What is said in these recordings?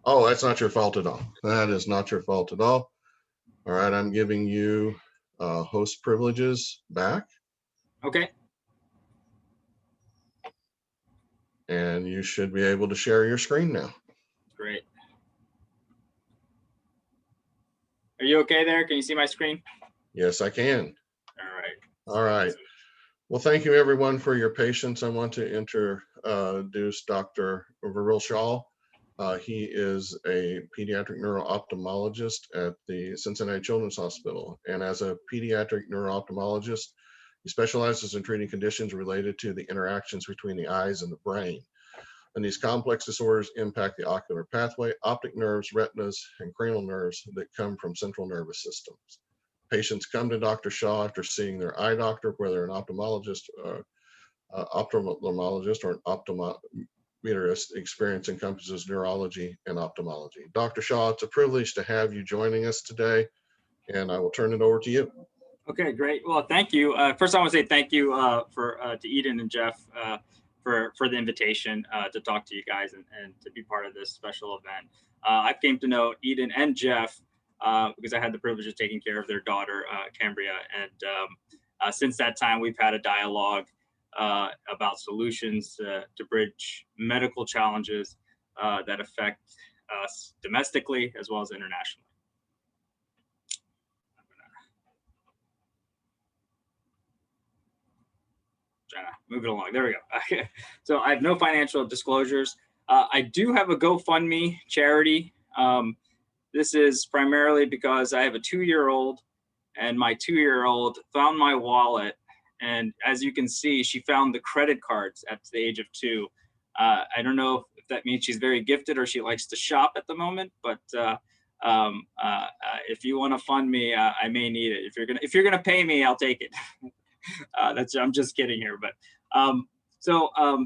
Oh, that's not your fault at all. That is not your fault at all. All right, I'm giving you host privileges back. Okay. And you should be able to share your screen now. Great. Are you okay there? Can you see my screen? Yes, I can. All right. All right. Well, thank you everyone for your patience. I want to introduce Dr. Viril Shah. He is a pediatric neuro ophthalmologist at the Cincinnati Childrens Hospital. And as a pediatric neuro ophthalmologist, he specializes in treating conditions related to the interactions between the eyes and the brain. And these complex disorders impact the ocular pathway, optic nerves, retinas, and cranial nerves that come from central nervous systems. Patients come to Dr. Shah after seeing their eye doctor, whether an ophthalmologist, ophthalmologist, or an optometrist. Experience encompasses neurology and ophthalmology. Dr. Shah, it's a privilege to have you joining us today, and I will turn it over to you. Okay, great. Well, thank you. First, I want to say thank you to Eden and Jeff for the invitation to talk to you guys and to be part of this special event. I came to know Eden and Jeff because I had the privilege of taking care of their daughter, Cambria. And since that time, we've had a dialogue about solutions to bridge medical challenges that affect us domestically as well as internationally. Move it along. There we go. So I have no financial disclosures. I do have a GoFundMe charity. This is primarily because I have a 2-year-old, and my 2-year-old found my wallet. And as you can see, she found the credit cards at the age of 2. I don't know if that means she's very gifted or she likes to shop at the moment, but if you want to fund me, I may need it. If you're gonna pay me, I'll take it. I'm just kidding here, but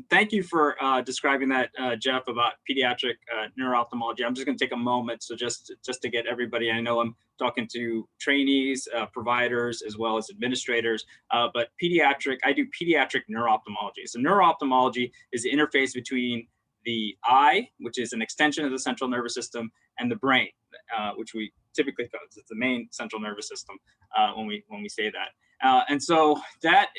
thank you for describing that, Jeff, about pediatric neuro ophthalmology. I'm just going to take a moment, so just to get everybody. I know I'm talking to trainees, providers, as well as administrators, but I do pediatric neuro ophthalmology. So neuro ophthalmology is the interface between the eye, which is an extension of the central nervous system, and the brain, which we typically call it's the main central nervous system when we say that. And so that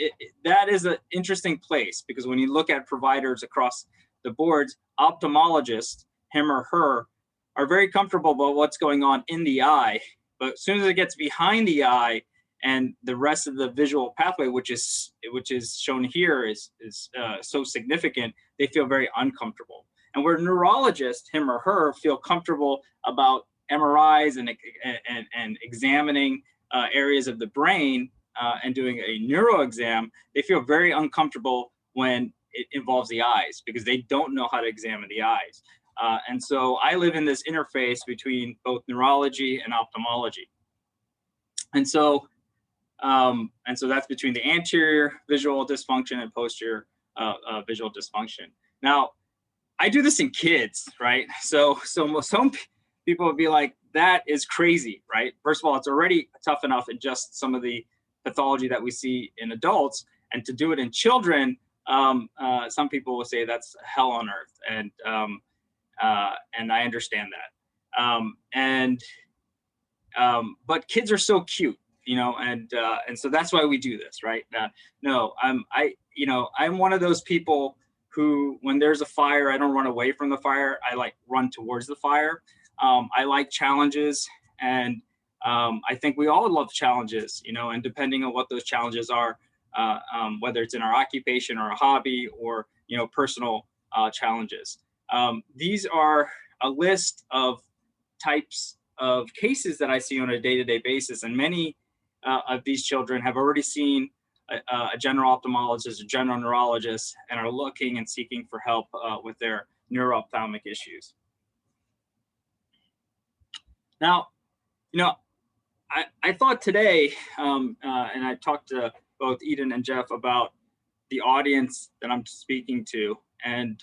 is an interesting place, because when you look at providers across the boards, ophthalmologists, him or her, are very comfortable about what's going on in the eye. But as soon as it gets behind the eye and the rest of the visual pathway, which is shown here, is so significant, they feel very uncomfortable. And where neurologists, him or her, feel comfortable about MRIs and examining areas of the brain, and doing a neuro exam, they feel very uncomfortable when it involves the eyes, because they don't know how to examine the eyes. And so I live in this interface between both neurology and ophthalmology. And so that's between the anterior visual dysfunction and posterior visual dysfunction. Now, I do this in kids, right? So some people would be like, that is crazy, right? First of all, it's already tough enough in just some of the pathology that we see in adults, and to do it in children, some people will say that's hell on earth, and I understand that. But kids are so cute, you know, and so that's why we do this, right? No, I'm one of those people who, when there's a fire, I don't run away from the fire. I like run towards the fire. I like challenges, and I think we all love challenges, you know, and depending on what those challenges are, whether it's in our occupation or a hobby, or, you know, personal challenges. These are a list of types of cases that I see on a day-to-day basis. And many of these children have already seen a general ophthalmologist, a general neurologist, and are looking and seeking for help with their neuro-ophthalmic issues. Now, you know, I thought today, and I talked to both Eden and Jeff about the audience that I'm speaking to, and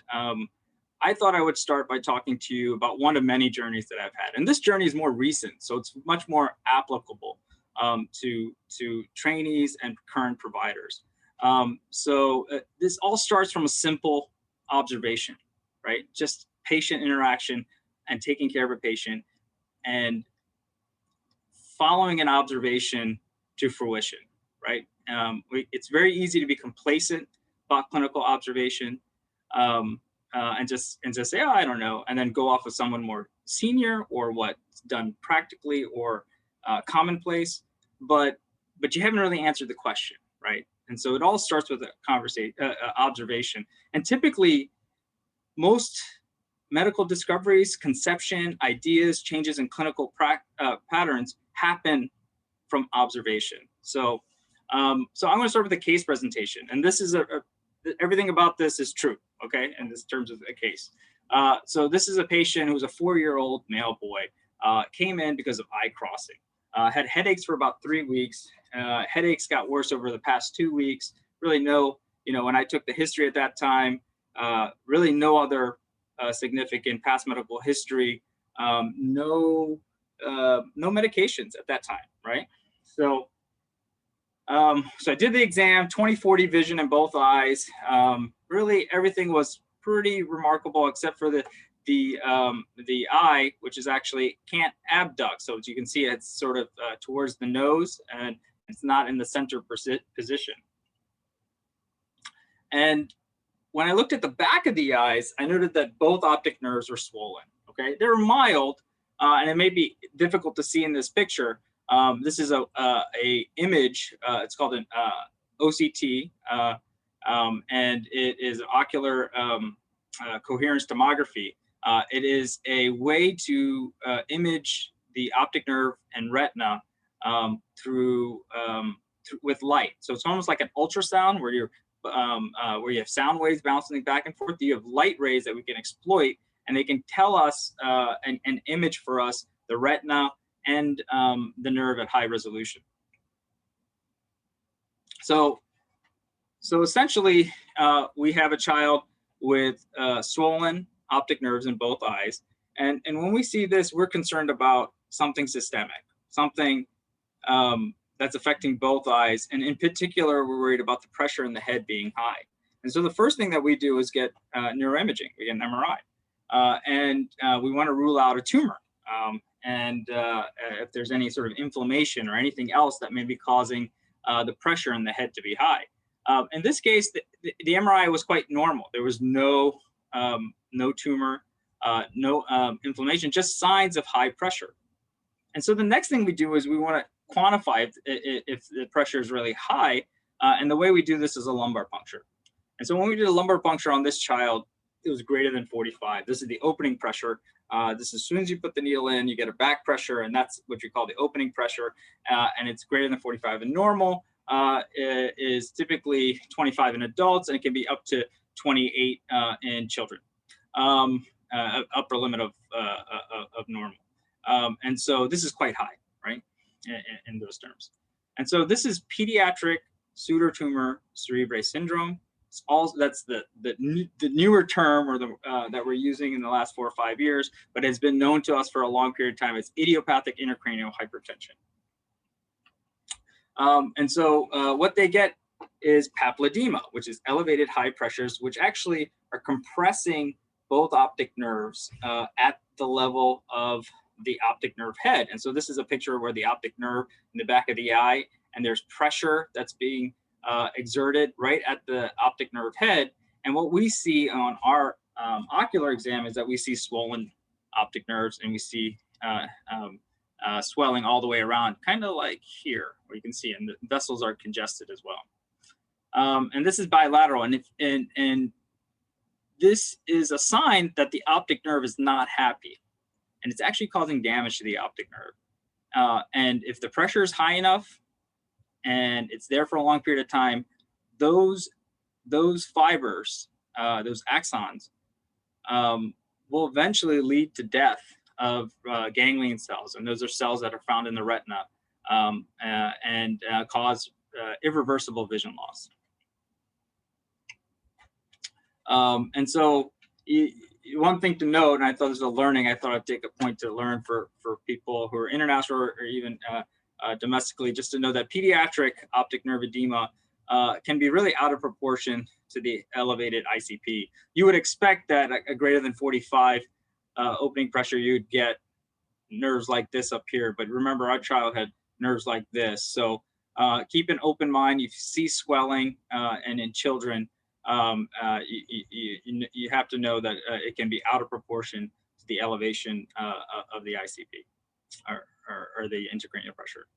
I thought I would start by talking to you about one of many journeys that I've had. And this journey is more recent, so it's much more applicable to trainees and current providers. This all starts from a simple observation, right? Just patient interaction and taking care of a patient and following an observation to fruition, right? It's very easy to be complacent about clinical observation and just say, oh, I don't know, and then go off with someone more senior or what's done practically or commonplace, but you haven't really answered the question, right? And so it all starts with a conversation, observation, and typically most medical discoveries, conception, ideas, changes in clinical patterns happen from observation. So, so I'm going to start with a case presentation, and this is everything about this is true, okay? In this terms of a case. So this is a patient who's a 4-year-old male boy, came in because of eye crossing, had headaches for about 3 weeks. Headaches got worse over the past 2 weeks. Really no, when I took the history at that time, really no other significant past medical history, no medications at that time, right? So, so I did the exam, 20/40 vision in both eyes. Really, everything was pretty remarkable except for the eye, which is actually can't abduct. So as you can see, it's sort of towards the nose, and it's not in the center position. And when I looked at the back of the eyes, I noted that both optic nerves were swollen. Okay, they were mild, and it may be difficult to see in this picture. This is a image. It's called an OCT, and it is ocular coherence tomography. It is a way to image the optic nerve and retina through with light. So it's almost like an ultrasound where you have sound waves bouncing back and forth. You have light rays that we can exploit, and they can tell us an image for us the retina and the nerve at high resolution. So essentially, we have a child with swollen optic nerves in both eyes. And when we see this, we're concerned about something systemic, something that's affecting both eyes. And in particular, we're worried about the pressure in the head being high. And so the first thing that we do is get neuroimaging. We get an MRI. And we want to rule out a tumor. And if there's any sort of inflammation or anything else that may be causing the pressure in the head to be high. In this case, the MRI was quite normal. There was no tumor, no inflammation, just signs of high pressure. And so the next thing we do is we want to quantify if the pressure is really high. And the way we do this is a lumbar puncture. And so when we did a lumbar puncture on this child, it was greater than 45. This is the opening pressure. This is as soon as you put the needle in, you get a back pressure, and that's what you call the opening pressure. And it's greater than 45. And normal is typically 25 in adults, and it can be up to 28 in children. Upper limit of normal. And so this is quite high, right, in those terms. And so this is pediatric pseudotumor cerebrae syndrome. It's all, that's the newer term, or that we're using in the last 4 or 5 years, but it's been known to us for a long period of time. It's idiopathic intracranial hypertension. And so what they get is papilledema, which is elevated high pressures, which actually are compressing both optic nerves at the level of the optic nerve head. And so this is a picture where the optic nerve in the back of the eye, and there's pressure that's being exerted right at the optic nerve head. And what we see on our ocular exam is that we see swollen optic nerves, and we see swelling all the way around, kind of like here, where you can see, and the vessels are congested as well. And this is bilateral, and this is a sign that the optic nerve is not happy, and it's actually causing damage to the optic nerve. And if the pressure is high enough and it's there for a long period of time, those fibers, those axons, will eventually lead to death of ganglion cells. And those are cells that are found in the retina and cause irreversible vision loss. And so one thing to note, and I thought this was a learning, I thought I'd take a point to learn for people who are international or even domestically, just to know that pediatric optic nerve edema can be really out of proportion to the elevated ICP. You would expect that a greater than 45 opening pressure, you'd get nerves like this up here. But remember, our child had nerves like this. So keep an open mind. If you see swelling, and in children, you have to know that it can be out of proportion to the elevation of the ICP or the intracranial pressure.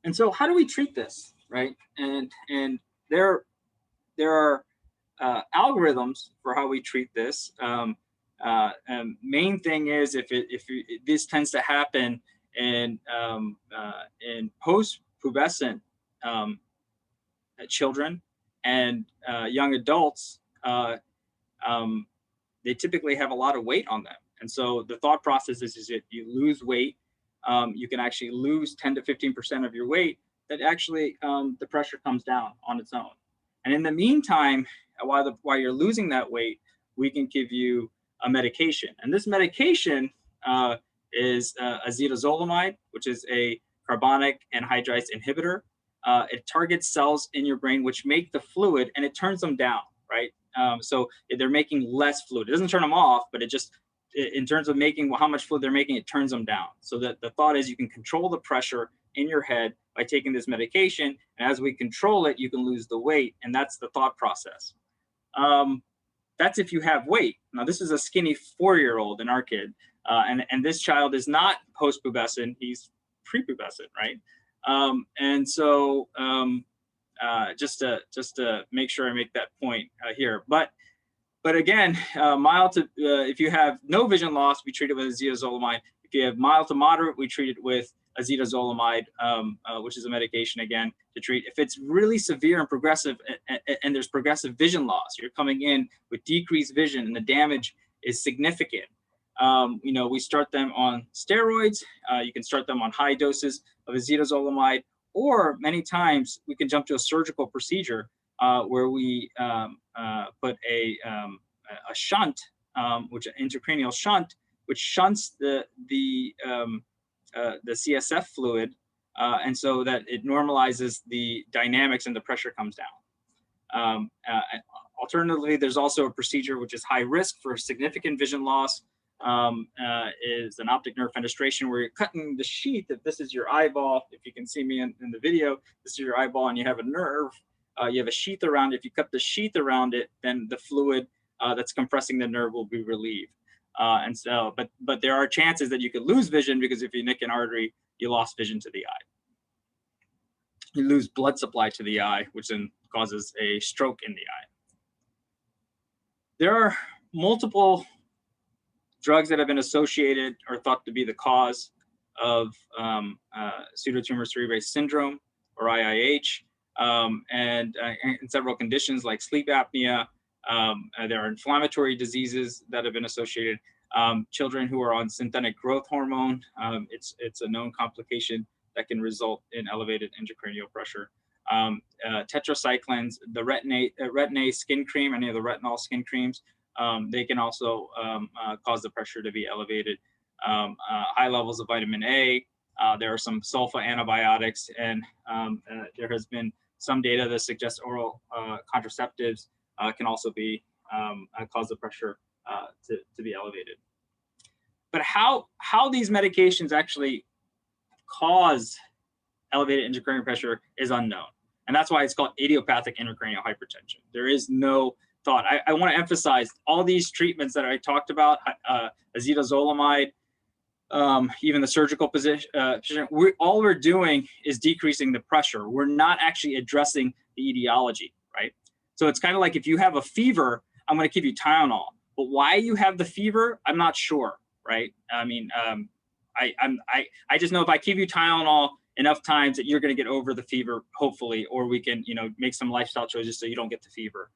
And so how do we treat this, right? And there are algorithms for how we treat this. Main thing is this tends to happen in post-pubescent children and young adults. They typically have a lot of weight on them. And so the thought process is that you lose weight. You can actually lose 10 to 15% of your weight, that actually the pressure comes down on its own. And in the meantime, while you're losing that weight, we can give you a medication. And this medication is acetazolamide, which is a carbonic anhydrase inhibitor. It targets cells in your brain which make the fluid, and it turns them down, right? So they're making less fluid. It doesn't turn them off, but it just, in terms of making how much fluid they're making, it turns them down. So that the thought is you can control the pressure in your head by taking this medication. And as we control it, you can lose the weight. And that's the thought process. That's if you have weight. Now, this is a skinny 4-year-old in our kid. And this child is not post-pubescent. He's prepubescent, right? And so just to make sure I make that point here. But again, mild to, if you have no vision loss, we treat it with acetazolamide. If you have mild to moderate, we treat it with acetazolamide, which is a medication, again, to treat. If it's really severe and progressive, and there's progressive vision loss, you're coming in with decreased vision and the damage is significant. We start them on steroids. You can start them on high doses of acetazolamide, or many times we can jump to a surgical procedure where we put a shunt, which an intracranial shunt, which shunts the CSF fluid, and so that it normalizes the dynamics and the pressure comes down. Alternatively, there's also a procedure which is high risk for significant vision loss, is an optic nerve fenestration, where you're cutting the sheath. If this is your eyeball, if you can see me in the video, this is your eyeball and you have a nerve, you have a sheath around it. If you cut the sheath around it, then the fluid that's compressing the nerve will be relieved. And so, but there are chances that you could lose vision, because if you nick an artery, you lost vision to the eye. You lose blood supply to the eye, which then causes a stroke in the eye. There are multiple drugs that have been associated or thought to be the cause of pseudotumor cerebrae syndrome, or IIH, and several conditions like sleep apnea. There are inflammatory diseases that have been associated. Children who are on synthetic growth hormone, it's a known complication that can result in elevated intracranial pressure. Tetracyclines, the retin-A skin cream, any of the retinol skin creams, they can also cause the pressure to be elevated. High levels of vitamin A. There are some sulfa antibiotics, and there has been some data that suggests oral contraceptives can also be cause the pressure to be elevated. But how these medications actually cause elevated intracranial pressure is unknown, and that's why it's called idiopathic intracranial hypertension. There is no thought. I want to emphasize all these treatments that I talked about, acetazolamide, even the surgical position, all we're doing is decreasing the pressure. We're not actually addressing the etiology, right? So it's kind of like, if you have a fever, I'm going to give you Tylenol, but why you have the fever, I'm not sure, right? I mean, I just know if I give you Tylenol enough times that you're going to get over the fever, hopefully, or we can, make some lifestyle choices so you don't get the fever,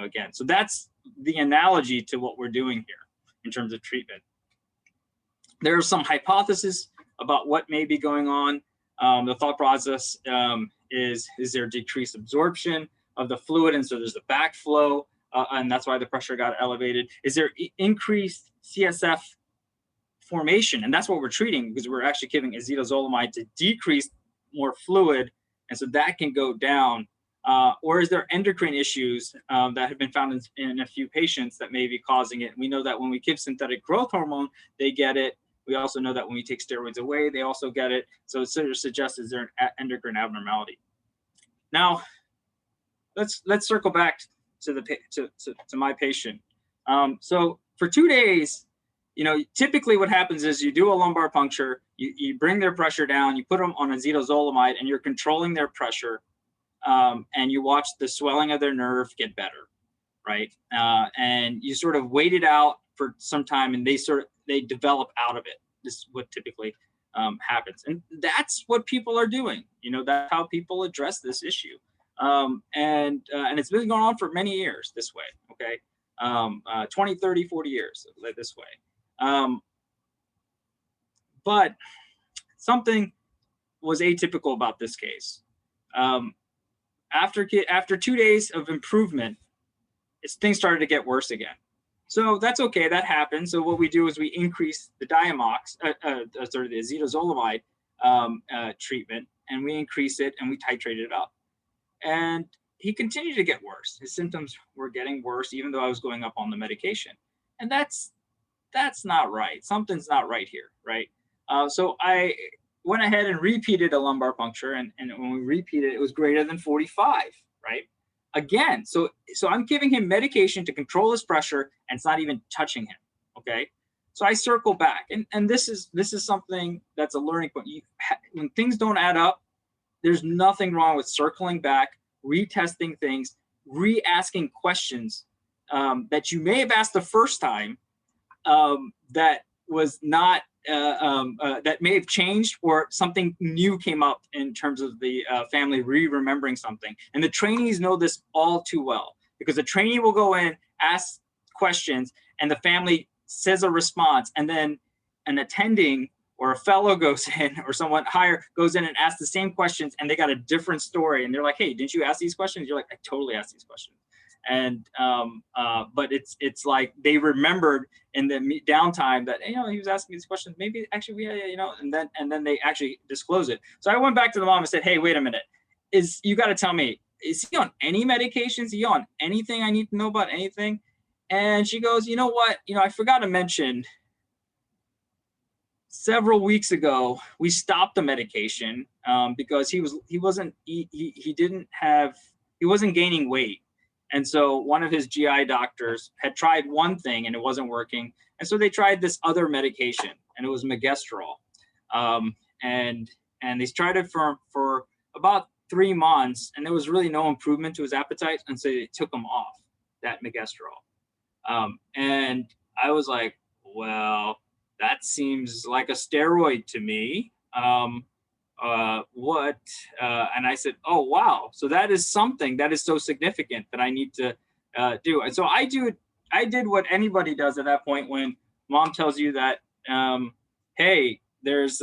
again. So that's the analogy to what we're doing here in terms of treatment. There are some hypotheses about what may be going on. The thought process is there decreased absorption of the fluid, and so there's a backflow, and that's why the pressure got elevated? Is there increased CSF formation? And that's what we're treating, because we're actually giving acetazolamide to decrease more fluid, and so that can go down Or is there endocrine issues that have been found in a few patients that may be causing it? We know that when we give synthetic growth hormone, they get it. We also know that when we take steroids away, they also get it. So it sort of suggests, is there an endocrine abnormality? Now, let's circle back to my patient. So for 2 days, typically what happens is you do a lumbar puncture, you bring their pressure down, you put them on acetazolamide, and you're controlling their pressure, and you watch the swelling of their nerve get better, right? And you sort of wait it out for some time, and they develop out of it. This is what typically happens, and that's what people are doing. That's how people address this issue, and it's been going on for many years this way. Okay, 20, 30, 40 years this way. But something was atypical about this case. After 2 days of improvement, things started to get worse again. So that's okay, that happens. So what we do is we increase the Diamox, the acetazolamide treatment, and we increase it and we titrate it up. And he continued to get worse. His symptoms were getting worse, even though I was going up on the medication. And that's not right. Something's not right here, right? So I went ahead and repeated a lumbar puncture, and when we repeated, it was greater than 45, right? Again, so I'm giving him medication to control his pressure, and it's not even touching him, okay? So I circle back, and this is something that's a learning point. When things don't add up, there's nothing wrong with circling back, retesting things, re-asking questions that you may have asked the first time that was not that may have changed, or something new came up in terms of the family remembering something. And the trainees know this all too well, because the trainee will go in, ask questions, and the family says a response, and then an attending or a fellow goes in, or someone higher goes in and asks the same questions, and they got a different story, and they're like, hey, didn't you ask these questions? You're like, I totally asked these questions. And but it's like they remembered in the downtime that he was asking these questions, maybe actually we and then they actually disclose it. So I went back to the mom and said, hey, wait a minute, you got to tell me, is he on any medications? Is he on anything I need to know about, anything? And she goes, you know what, I forgot to mention, several weeks ago we stopped the medication because he wasn't gaining weight. And so one of his GI doctors had tried one thing and it wasn't working. And so they tried this other medication, and it was Megestrol. And they tried it for about 3 months, and there was really no improvement to his appetite. And so they took him off that Megestrol. And I was like, well, that seems like a steroid to me. What? And I said, oh, wow. So that is something that is so significant that I need to do. And so I did what anybody does at that point when mom tells you that, hey, there's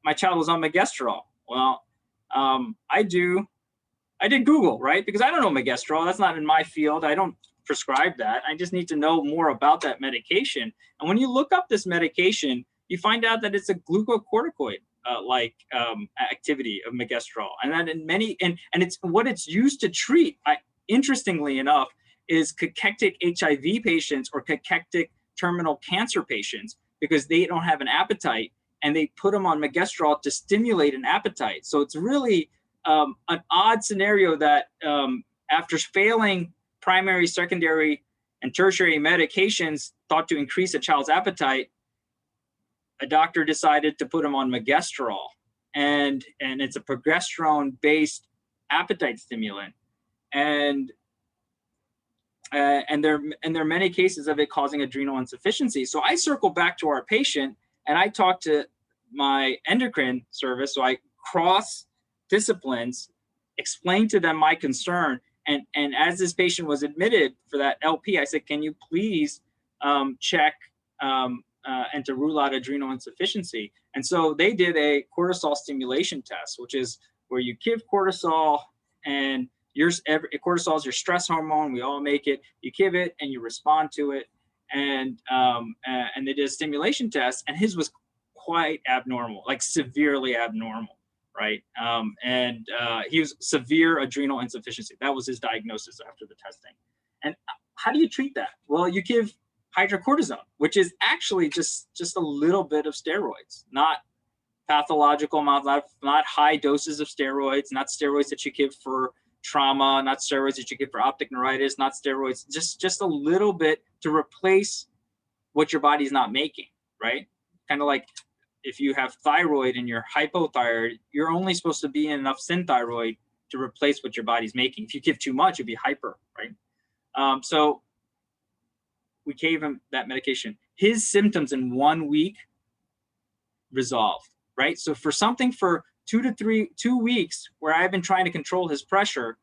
my child was on Megestrol. Well, I did Google, right? Because I don't know Megestrol. That's not in my field. I don't prescribe that. I just need to know more about that medication. And when you look up this medication, you find out that it's a glucocorticoid like activity of Megestrol, and that in many and it's what it's used to treat. Interestingly enough, is cachectic HIV patients or cachectic terminal cancer patients, because they don't have an appetite, and they put them on Megestrol to stimulate an appetite. So it's really an odd scenario that after failing primary, secondary, and tertiary medications thought to increase a child's appetite, a doctor decided to put him on Megestrol, and it's a progesterone-based appetite stimulant, and there are many cases of it causing adrenal insufficiency. So I circle back to our patient, and I talk to my endocrine service. So I cross disciplines, explain to them my concern, and as this patient was admitted for that LP, I said, can you please check and to rule out adrenal insufficiency? And so they did a cortisol stimulation test, which is where you give cortisol, and cortisol is your stress hormone. We all make it. You give it and you respond to it. And they did a stimulation test, and his was quite abnormal, like severely abnormal. right? He was severe adrenal insufficiency. That was his diagnosis after the testing. And how do you treat that? Well, you give hydrocortisone, which is actually just a little bit of steroids, not pathological amounts, not high doses of steroids, not steroids that you give for trauma, not steroids that you give for optic neuritis, not steroids, just a little bit to replace what your body's not making, right? Kind of like if you have thyroid and you're hypothyroid, you're only supposed to be in enough synthyroid to replace what your body's making. If you give too much, you'd be hyper, right? So we gave him that medication. His symptoms in 1 week resolved, right? So for something for 2 weeks where I've been trying to control his pressure,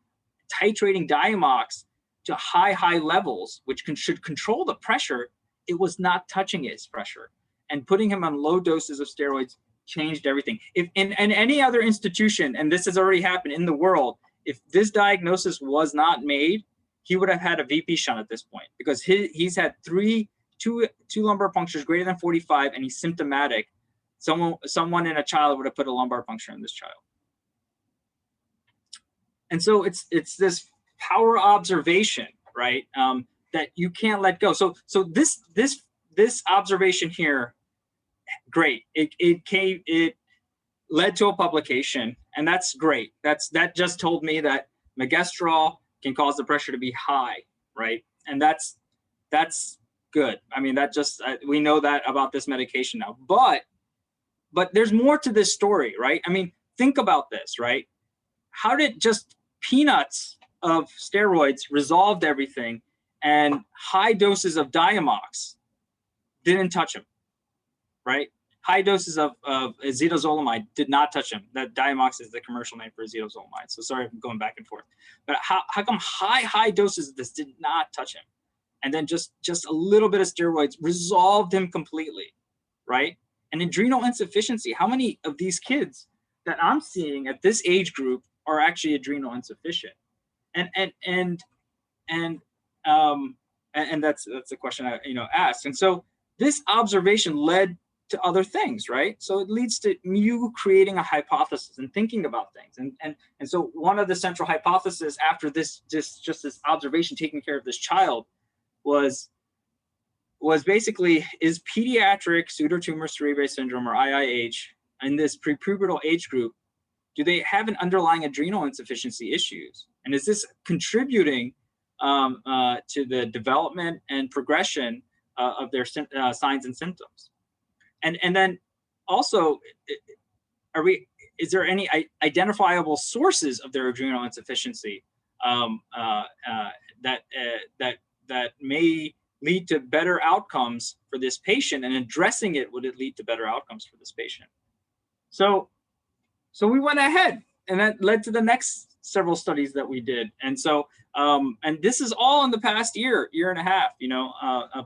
titrating Diamox to high levels, which should control the pressure, it was not touching his pressure. And putting him on low doses of steroids changed everything. If in any other institution, and this has already happened in the world, if this diagnosis was not made, he would have had a VP shunt at this point, because he's had two lumbar punctures greater than 45, and he's symptomatic. Someone in a child would have put a lumbar puncture in this child. And so it's this power observation, right? That you can't let go. So this observation here, great. It led to a publication, and that's great. That just told me that megestrol can cause the pressure to be high, right? And that's good. I mean, that just we know that about this medication now. But there's more to this story, right? I mean, think about this, right? How did just peanuts of steroids resolved everything, and high doses of Diamox didn't touch him, right? High doses of acetazolamide did not touch him. That Diamox is the commercial name for acetazolamide. So sorry, I'm going back and forth. But how come high doses of this did not touch him? And then just a little bit of steroids resolved him completely, right? And adrenal insufficiency, how many of these kids that I'm seeing at this age group are actually adrenal insufficient? And that's the question I asked. And so this observation led to other things, right? So it leads to you creating a hypothesis and thinking about things. And so one of the central hypotheses after this observation, taking care of this child, was basically, is pediatric pseudotumor cerebrae syndrome, or IIH, in this prepubertal age group, do they have an underlying adrenal insufficiency issues? And is this contributing to the development and progression of their signs and symptoms? And then also, is there any identifiable sources of their adrenal insufficiency that may lead to better outcomes for this patient? And addressing it, would it lead to better outcomes for this patient? So we went ahead, and that led to the next several studies that we did. And so, and this is all in the past year and a half,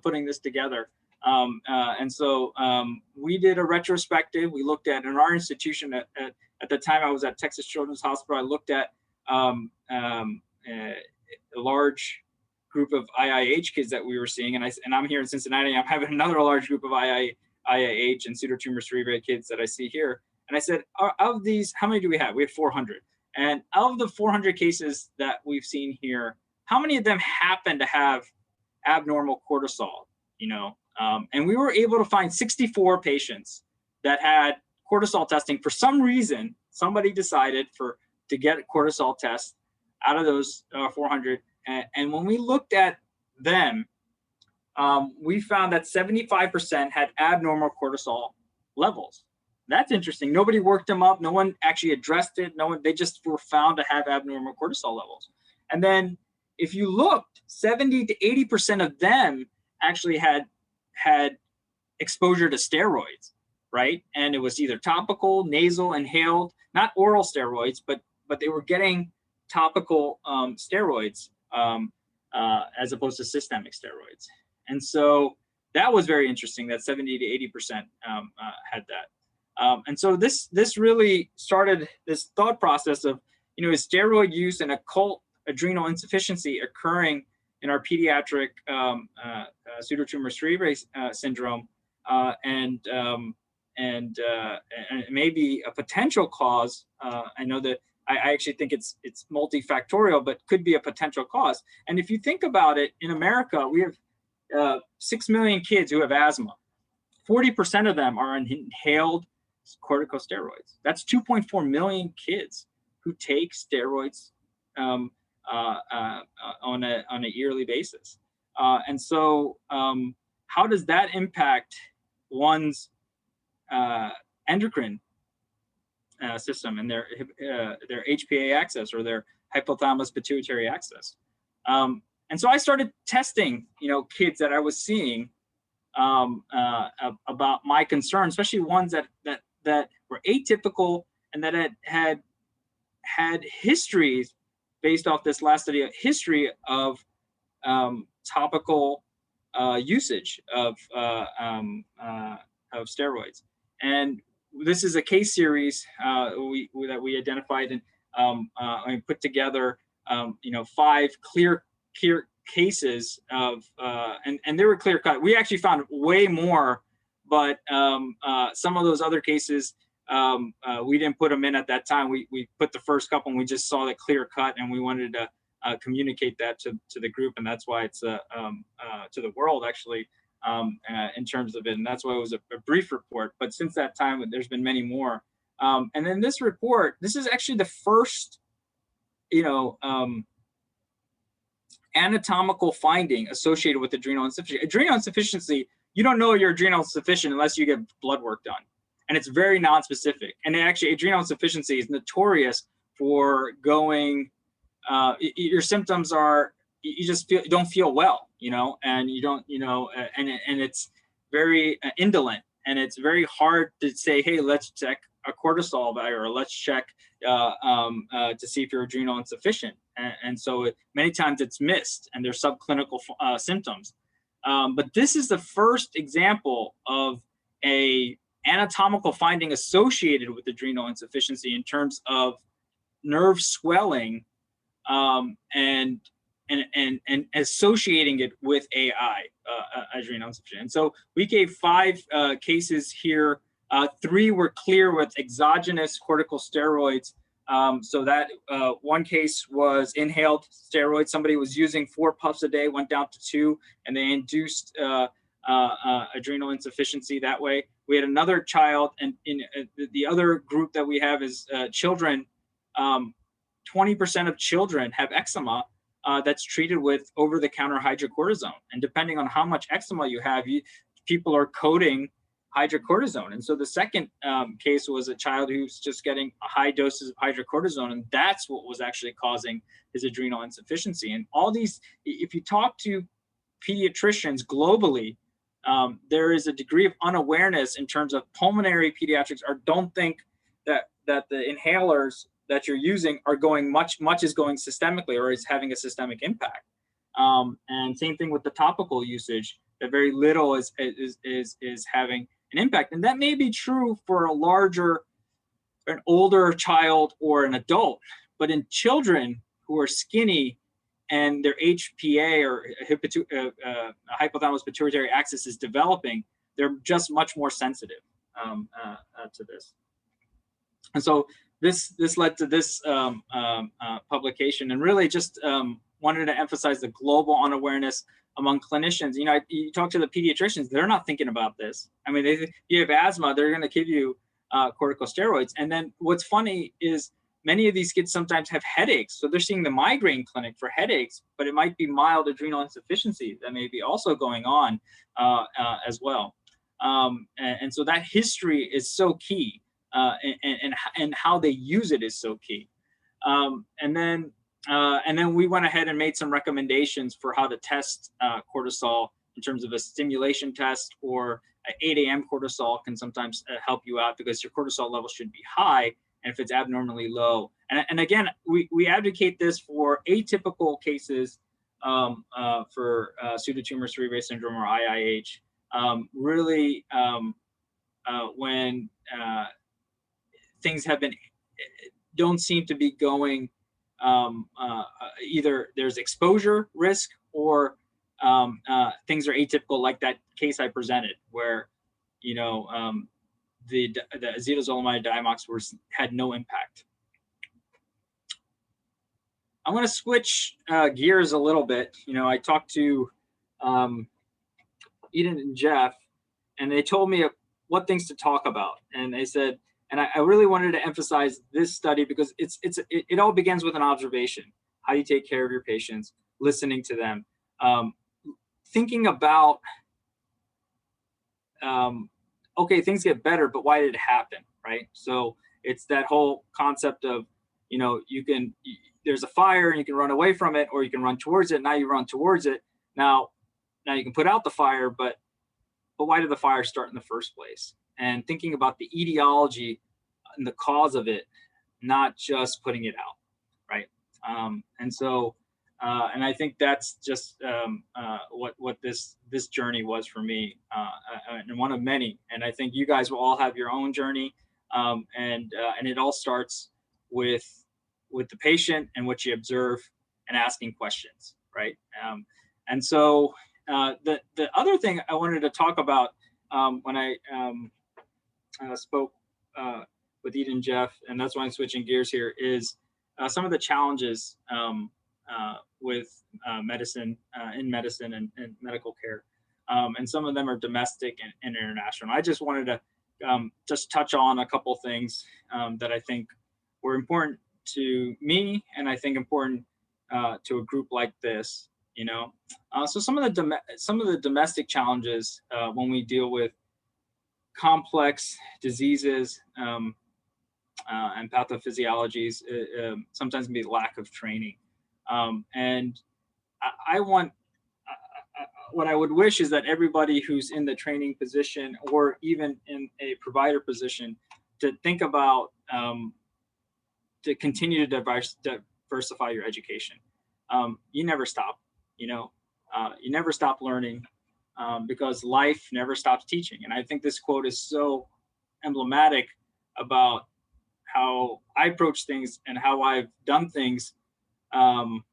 putting this together. And so we did a retrospective. We looked at, in our institution at the time, I was at Texas Children's Hospital. I looked at a large group of IIH kids that we were seeing, and I'm here in Cincinnati. I'm having another large group of IIH and pseudotumor cerebrae kids that I see here. And I said, of these, how many do we have? We have 400. And of the 400 cases that we've seen here, how many of them happen to have abnormal cortisol? And we were able to find 64 patients that had cortisol testing. For some reason, somebody decided to get a cortisol test out of those 400. And when we looked at them, we found that 75% had abnormal cortisol levels. That's interesting. Nobody worked them up. No one actually addressed it. They just were found to have abnormal cortisol levels. And then if you looked, 70 to 80% of them actually had exposure to steroids, right? And it was either topical, nasal, inhaled, not oral steroids, but they were getting topical steroids as opposed to systemic steroids. And so that was very interesting that 70 to 80% had that. And so this really started this thought process of, is steroid use and occult adrenal insufficiency occurring in our pediatric pseudotumor cerebrae syndrome? And and maybe a potential cause. I know that I actually think it's multifactorial, but could be a potential cause. And if you think about it, in America, we have 6 million kids who have asthma. 40% of them are on inhaled corticosteroids. That's 2.4 million kids who take steroids on a yearly basis. And so how does that impact one's endocrine system and their HPA axis or their hypothalamus pituitary axis? And so I started testing, kids that I was seeing about my concerns, especially ones that were atypical and that had histories based off this last study, a history of topical usage of steroids. And this is a case series that we identified and put together, 5 clear cases of, and they were clear cut. We actually found way more, but some of those other cases, we didn't put them in at that time. We put the first couple and we just saw that clear cut, and we wanted to communicate that to the group, and that's why it's to the world actually, in terms of it, and that's why it was a brief report. But since that time, there's been many more. And then this report, this is actually the first, anatomical finding associated with adrenal insufficiency. Adrenal insufficiency, you don't know you're adrenal insufficient unless you get blood work done, and it's very non-specific. And actually, adrenal insufficiency is notorious for going. Your symptoms are you just don't feel well, and you don't, and it's very indolent, and it's very hard to say, hey, let's check a cortisol value, or let's check to see if you're adrenal insufficient. And so many times it's missed, and there's subclinical symptoms. But this is the first example of a anatomical finding associated with adrenal insufficiency in terms of nerve swelling, and associating it with AI, adrenal insufficiency. And so we gave 5 cases here. 3 were clear with exogenous corticosteroids. So that one case was inhaled steroids. Somebody was using 4 puffs a day, went down to 2, and they induced adrenal insufficiency that way. We had another child, and in the other group that we have is children. 20% of children have eczema that's treated with over-the-counter hydrocortisone. And depending on how much eczema you have, people are coding hydrocortisone. And so the second case was a child who's just getting high doses of hydrocortisone, and that's what was actually causing his adrenal insufficiency. And all these, if you talk to pediatricians globally, there is a degree of unawareness in terms of pulmonary pediatrics, or don't think that the inhalers that you're using are going much is going systemically, or is having a systemic impact. And same thing with the topical usage, that very little is having an impact. And that may be true for an older child or an adult, but in children who are skinny and their HPA or hypothalamus pituitary axis is developing, they're just much more sensitive to this. And so this led to this publication, and really just wanted to emphasize the global unawareness among clinicians. You talk to the pediatricians, they're not thinking about this. I mean, you have asthma, they're going to give you corticosteroids. And then what's funny is many of these kids sometimes have headaches. So they're seeing the migraine clinic for headaches, but it might be mild adrenal insufficiency that may be also going on as well. And so that history is so key, and how they use it is so key. And then we went ahead and made some recommendations for how to test cortisol in terms of a stimulation test, or 8 a.m. cortisol can sometimes help you out, because your cortisol level should be high, and if it's abnormally low. And again, we advocate this for atypical cases for pseudotumor cerebrae syndrome, or IIH. Really, when things don't seem to be going, either there's exposure risk, or things are atypical, like that case I presented, where the acetazolamide Diamox had no impact. I'm going to switch gears a little bit. You know, I talked to Eden and Jeff, and they told me what things to talk about. And they said, and I really wanted to emphasize this study because it all begins with an observation. How you take care of your patients, listening to them, thinking about, okay, things get better, but why did it happen, right? So it's that whole concept of, you know, there's a fire and you can run away from it, or you can run towards it. Now you run towards it. Now you can put out the fire, but why did the fire start in the first place? And thinking about the etiology and the cause of it, not just putting it out, right? And I think that's just what this journey was for me, and one of many. And I think you guys will all have your own journey, and it all starts with the patient and what you observe and asking questions, right? And so the other thing I wanted to talk about when I spoke with Eden and Jeff, and that's why I'm switching gears here, is some of the challenges with medicine, in medicine and medical care. And some of them are domestic and international. I just wanted to just touch on a couple things that I think were important to me, and I think important to a group like this. You know, so some of the domestic challenges when we deal with complex diseases and pathophysiologies sometimes can be lack of training. And what I would wish is that everybody who's in the training position or even in a provider position to think about to continue to diversify your education. You never stop, you know, you never stop learning because life never stops teaching. And I think this quote is so emblematic about how I approach things and how I've done things. And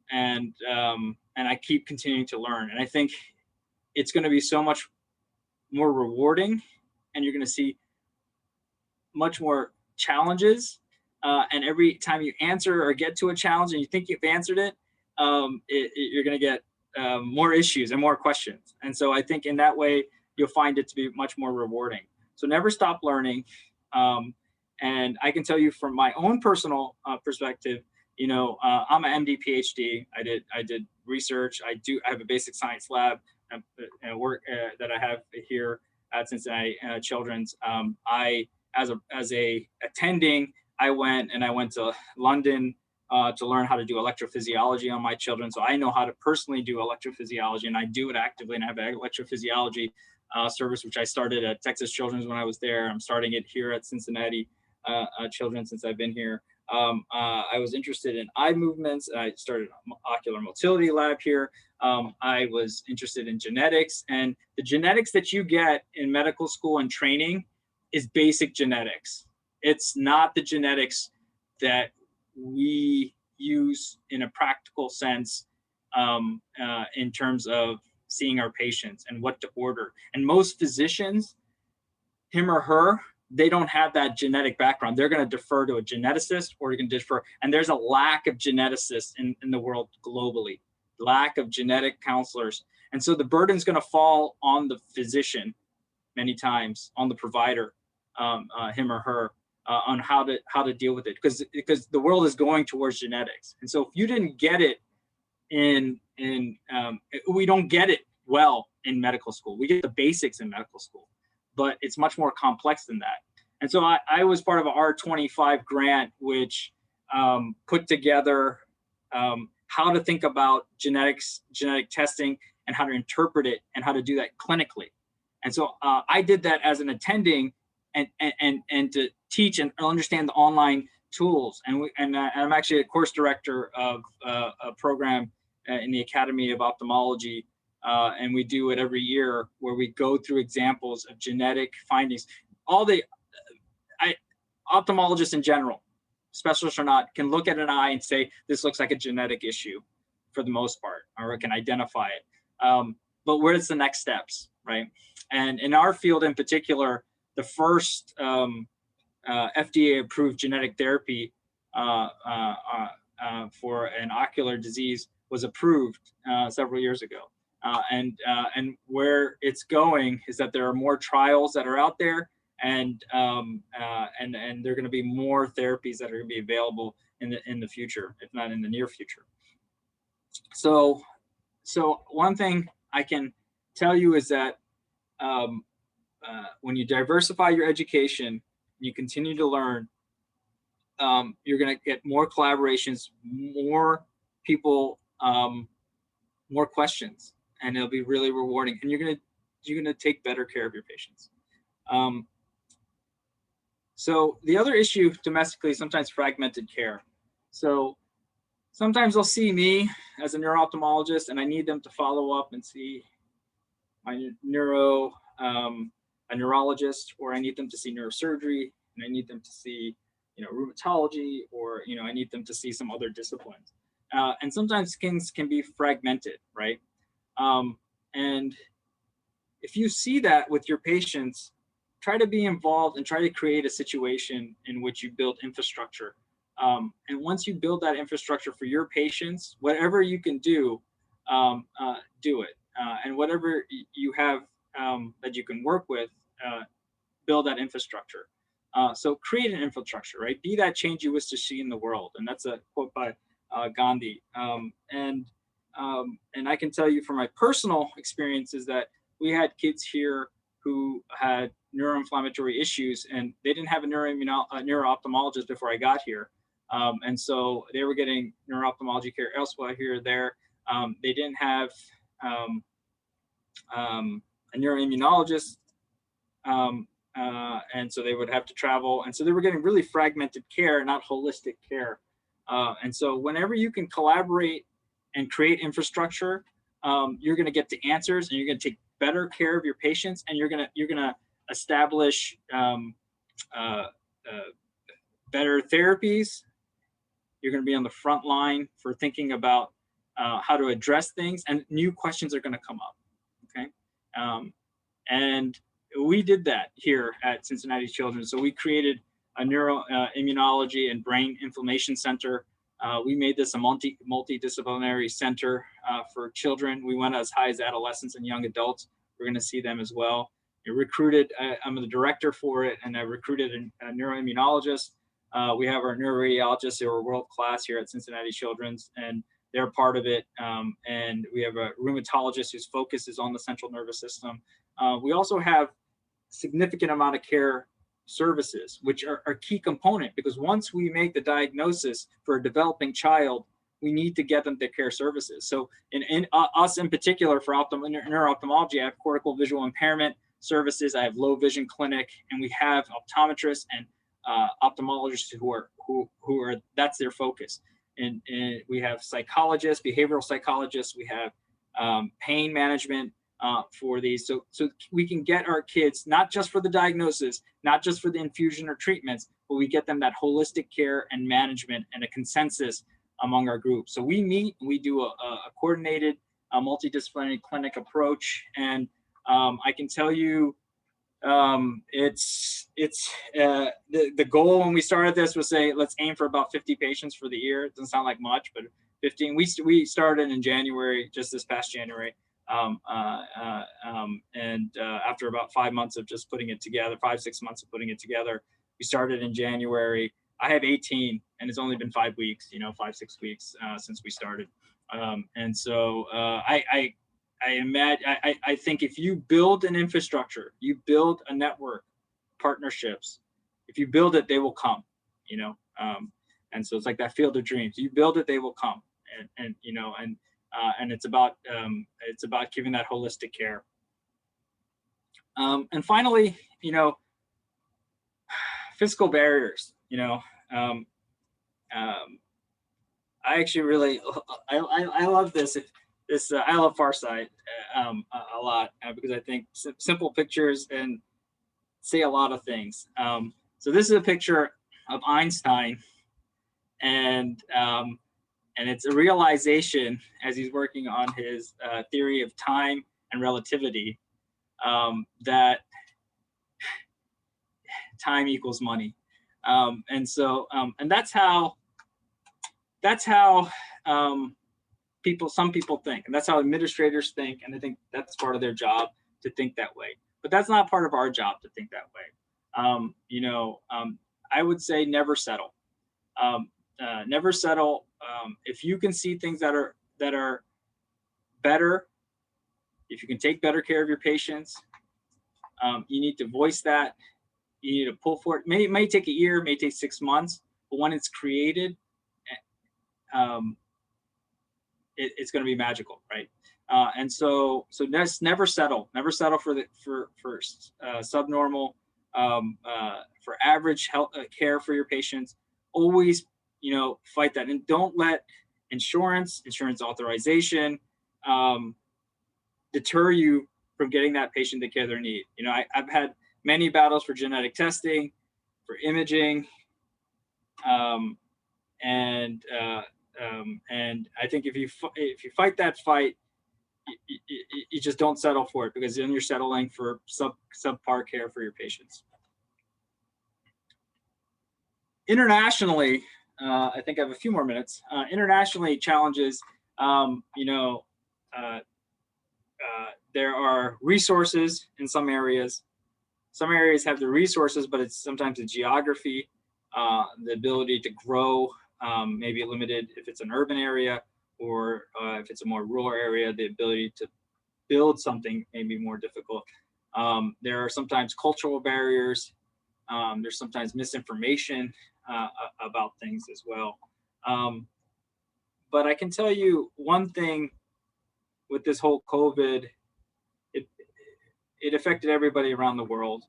I keep continuing to learn. And I think it's going to be so much more rewarding, and you're going to see much more challenges. And every time you answer or get to a challenge and you think you've answered it, you're going to get more issues and more questions. And so I think in that way, you'll find it to be much more rewarding. So never stop learning. And I can tell you from my own personal perspective, you know, I'm an MD PhD. I did research. I have a basic science lab and work that I have here at Cincinnati Childrens. As a attending, I went to London to learn how to do electrophysiology on my children. So I know how to personally do electrophysiology, and I do it actively. And I have an electrophysiology service, which I started at Texas Children's when I was there. I'm starting it here at Cincinnati Children's since I've been here. I was interested in eye movements. I started an ocular motility lab here. I was interested in genetics, and the genetics that you get in medical school and training is basic genetics. It's not the genetics that we use in a practical sense in terms of seeing our patients and what to order. And most physicians, him or her, they don't have that genetic background. They're going to defer to a geneticist, or you can defer. And there's a lack of geneticists in the world globally, lack of genetic counselors. And so the burden's going to fall on the physician many times, on the provider, him or her, on how to deal with it, because the world is going towards genetics. And so if you didn't get it we don't get it well in medical school. We get the basics in medical school, but it's much more complex than that. And so I was part of a R25 grant, which put together how to think about genetic testing and how to interpret it and how to do that clinically. And so I did that as an attending and to teach and understand the online tools. And I'm actually a course director of a program in the Academy of Ophthalmology. And we do it every year where we go through examples of genetic findings. Ophthalmologists in general, specialists or not, can look at an eye and say, this looks like a genetic issue for the most part, or can identify it. But where's the next steps, right? And in our field in particular, the first FDA-approved genetic therapy for an ocular disease was approved several years ago. And where it's going is that there are more trials that are out there, and there are going to be more therapies that are going to be available in the future, if not in the near future. So one thing I can tell you is that when you diversify your education, you continue to learn, you're going to get more collaborations, more people, more questions, and it'll be really rewarding. And you're going to take better care of your patients. So the other issue domestically is sometimes fragmented care. So sometimes they'll see me as a neuro-ophthalmologist, and I need them to follow up and see my a neurologist, or I need them to see neurosurgery, and I need them to see, rheumatology, or, I need them to see some other disciplines. And sometimes things can be fragmented, right? And if you see that with your patients, try to be involved and try to create a situation in which you build infrastructure. And once you build that infrastructure for your patients, whatever you can do, do it. And whatever you have that you can work with, build that infrastructure. So create an infrastructure, right? Be that change you wish to see in the world. And that's a quote by Gandhi. And I can tell you from my personal experiences that we had kids here who had neuroinflammatory issues, and they didn't have a neuro-ophthalmologist before I got here. And so they were getting neuro-ophthalmology care elsewhere, here or there. They didn't have a neuroimmunologist, and so they would have to travel. And so they were getting really fragmented care, not holistic care. And so whenever you can collaborate and create infrastructure, you're going to get the answers, and you're going to take better care of your patients, and you're going to establish better therapies. You're going to be on the front line for thinking about how to address things, and new questions are going to come up. Okay, and we did that here at Cincinnati Childrens. So we created a neuro-immunology and brain inflammation center. We made this a multidisciplinary center for children. We went as high as adolescents and young adults. We're going to see them as well. I recruited, I'm the director for it, and I recruited a neuroimmunologist. We have our neuroradiologists who are world-class here at Cincinnati Childrens, and they're part of it. And we have a rheumatologist whose focus is on the central nervous system. We also have significant amount of care services, which are a key component, because once we make the diagnosis for a developing child, we need to get them their care services. So in us in particular for neuro-ophthalmology, I have cortical visual impairment services, I have low vision clinic, and we have optometrists and ophthalmologists who are that's their focus. And we have psychologists, behavioral psychologists, we have pain management for these. So we can get our kids, not just for the diagnosis, not just for the infusion or treatments, but we get them that holistic care and management and a consensus among our group. So we meet, we do a coordinated multidisciplinary clinic approach. And I can tell you, it's the goal when we started this was say, let's aim for about 50 patients for the year. It doesn't sound like much, but 15. We started in January, just this past January. After about 5 months of just putting it together, 5-6 months of putting it together, we started in January. I have 18, and it's only been 5 weeks, 5-6 weeks since we started. And so I imagine, I think if you build an infrastructure, you build a network, partnerships, if you build it, they will come, and so it's like that field of dreams. You build it, they will come, and it's about giving that holistic care. And finally, physical barriers. I actually really I love this. I love Farsight a lot because I think simple pictures and say a lot of things. So this is a picture of Einstein, and it's a realization as he's working on his theory of time and relativity, that time equals money. And that's how some people think, and that's how administrators think, and I think that's part of their job to think that way. But that's not part of our job to think that way. I would say never settle. Never settle. If you can see things that are better, if you can take better care of your patients, you need to voice that. You need to pull for it. It may take a year, may take 6 months, but when it's created, it's going to be magical, right? And so just never settle. Never settle for subnormal, for average health care for your patients. Always, fight that, and don't let insurance authorization deter you from getting that patient the care they need. I've had many battles for genetic testing, for imaging, and I think if you fight that fight, you just don't settle for it, because then you're settling for subpar care for your patients. Internationally, I think I have a few more minutes. Internationally, challenges. There are resources in some areas. Some areas have the resources, but it's sometimes the geography, the ability to grow, maybe limited if it's an urban area, or if it's a more rural area, the ability to build something may be more difficult. There are sometimes cultural barriers. There's sometimes misinformation about things as well. But I can tell you one thing with this whole COVID, it affected everybody around the world.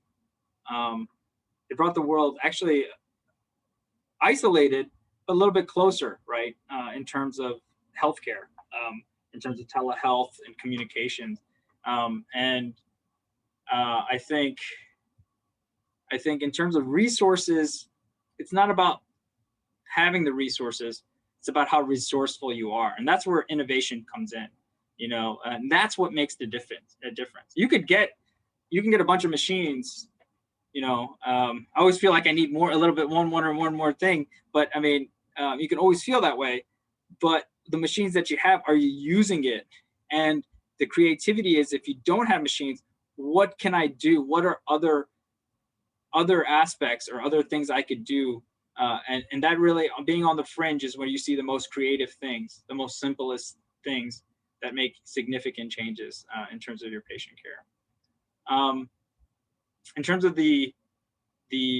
It brought the world actually isolated, but a little bit closer, right? In terms of healthcare, in terms of telehealth and communications. I think in terms of resources, it's not about having the resources, it's about how resourceful you are. And that's where innovation comes in, and that's what makes the difference. You can get a bunch of machines, I always feel like I need one more thing, but I mean, you can always feel that way, but the machines that you have, are you using it? And the creativity is, if you don't have machines, what can I do? What are other aspects or other things I could do? And that really, being on the fringe, is where you see the most creative things, the most simplest things that make significant changes in terms of your patient care. In terms of the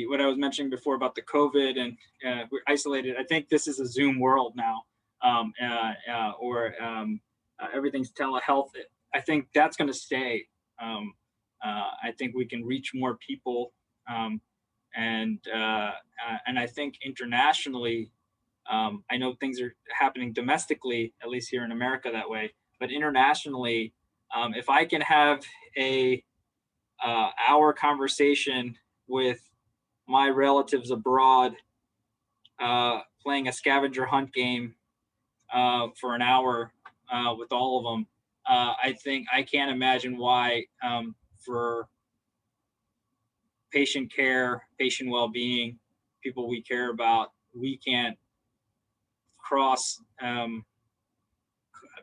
what I was mentioning before about the COVID and we're isolated, I think this is a Zoom world now, or everything's telehealth. I think that's going to stay. I think we can reach more people, and I think internationally, I know things are happening domestically, at least here in America, that way. But internationally, if I can have our conversation with my relatives abroad, playing a scavenger hunt game for an hour with all of them, I think I can't imagine why for patient care, patient well-being, people we care about, we can't cross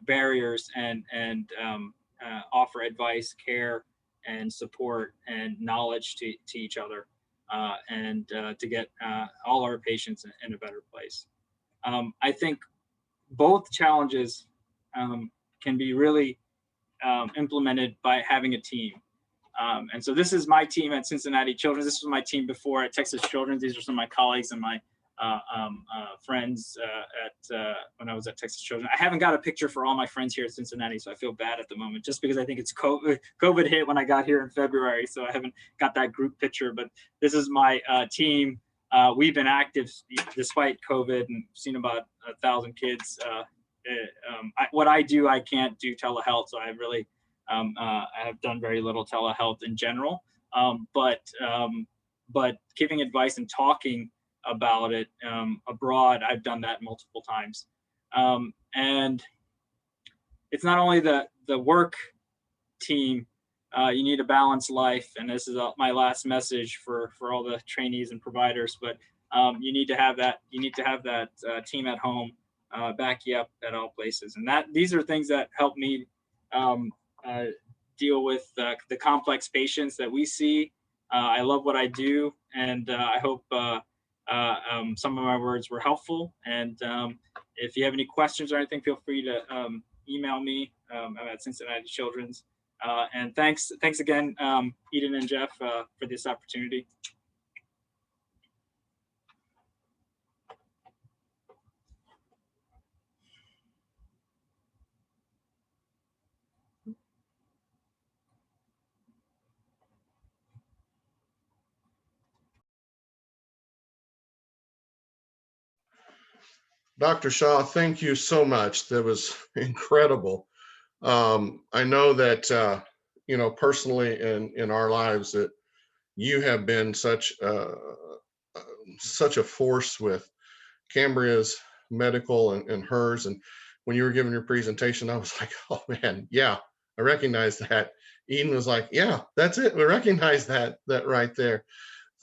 barriers and offer advice, care, and support and knowledge to each other, and to get all our patients in a better place. I think both challenges can be really implemented by having a team. And so this is my team at Cincinnati Childrens. This was my team before at Texas Childrens. These are some of my colleagues and my friends when I was at Texas Childrens. I haven't got a picture for all my friends here at Cincinnati, so I feel bad at the moment, just because I think it's COVID hit when I got here in February, so I haven't got that group picture. But this is my team. We've been active despite COVID and seen about 1,000 kids. What I do, I can't do telehealth, so I really I have done very little telehealth in general. But giving advice and talking about it abroad, I've done that multiple times. And it's not only the work team, you need a balanced life. And this is my last message for all the trainees and providers, but you need to have that, team at home, back you up at all places. And these are things that help me deal with the complex patients that we see. I love what I do, and I hope some of my words were helpful. And if you have any questions or anything, feel free to email me. I'm at Cincinnati Childrens. And thanks again, Eden and Jeff, for this opportunity. Dr. Shaw, thank you so much. That was incredible. I know that, personally in our lives that you have been such a force with Cambria's medical and hers. And when you were giving your presentation, I was like, oh man, yeah, I recognize that. Eden was like, yeah, that's it. We recognize that right there.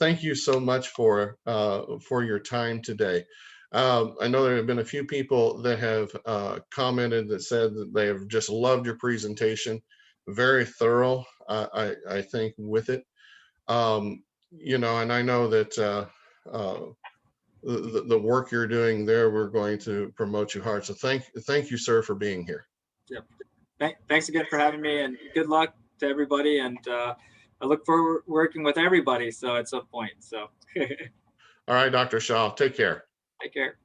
Thank you so much for your time today. I know there have been a few people that have commented that said that they have just loved your presentation. Very thorough, I think, with it. And I know that the work you're doing there, we're going to promote you hard. So thank you, sir, for being here. Yep. Thanks again for having me, and good luck to everybody. And I look forward to working with everybody. So at some point. So. All right, Dr. Shaw, take care. Take care.